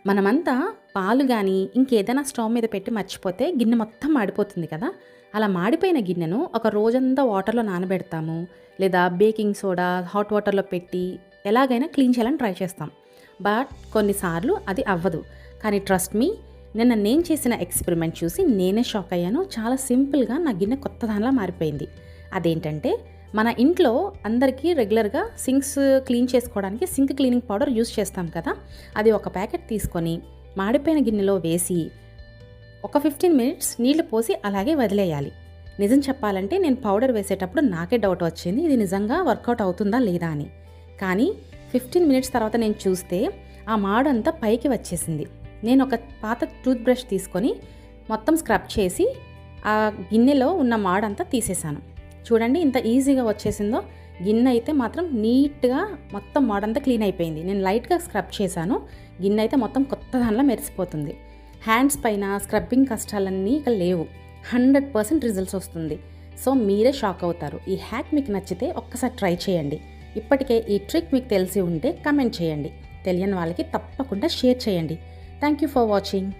మనమంతా పాలు గానీ, ఇంకేదైనా స్టవ్ మీద పెట్టి మర్చిపోతే గిన్నె మొత్తం మాడిపోతుంది కదా! అలా మాడిపోయిన గిన్నెను ఒక రోజంతా వాటర్‌లో నానబెడతాము. లేదా బేకింగ్ సోడా హాట్ వాటర్‌లో పెట్టి ఎలాగైనా క్లీన్ చేయాలని ట్రై చేస్తాం. బట్ కొన్నిసార్లు అది అవ్వదు. కానీ ట్రస్ట్ మీ, నిన్న నేను చేసిన ఎక్స్‌పెరిమెంట్ చూసి నేనే షాక్ అయ్యాను. చాలా సింపుల్‌గా నా గిన్నె కొత్త దానిలా మారిపోయింది. అదేంటంటే, మన ఇంట్లో అందరికీ రెగ్యులర్‌గా సింక్స్ క్లీన్ చేసుకోవడానికి సింక్ క్లీనింగ్ పౌడర్ యూజ్ చేస్తాం కదా! అది ఒక ప్యాకెట్ తీసుకొని మాడిపోయిన గిన్నెలో వేసి ఒక 15 మినిట్స్ నీళ్లు పోసి అలాగే వదిలేయాలి. నిజం చెప్పాలంటే నేను పౌడర్ వేసేటప్పుడు నాకే డౌట్ వచ్చింది, ఇది నిజంగా వర్కౌట్ అవుతుందా లేదా అని. కానీ 15 మినిట్స్ తర్వాత నేను చూస్తే ఆ మాడంతా పైకి వచ్చేసింది. నేను ఒక పాత టూత్ బ్రష్ తీసుకొని మొత్తం స్క్రబ్ చేసి ఆ గిన్నెలో ఉన్న మాడంతా తీసేశాను. చూడండి ఇంత ఈజీగా వచ్చేసిందో. గిన్నె అయితే మాత్రం నీట్గా మొత్తం మాడంతా క్లీన్ అయిపోయింది. నేను లైట్గా స్క్రబ్ చేశాను. గిన్నె అయితే మొత్తం కొత్త దానిలా మెరిసిపోతుంది. హ్యాండ్స్ పైన స్క్రబ్బింగ్ కష్టాలన్నీ ఇక లేవు. 100% రిజల్ట్స్ వస్తుంది. సో మీరే షాక్ అవుతారు. ఈ హ్యాక్ మీకు నచ్చితే ఒక్కసారి ట్రై చేయండి. ఇప్పటికే ఈ ట్రిక్ మీకు తెలిసి ఉంటే కమెంట్ చేయండి. తెలియని వాళ్ళకి తప్పకుండా షేర్ చేయండి. Thank you for watching.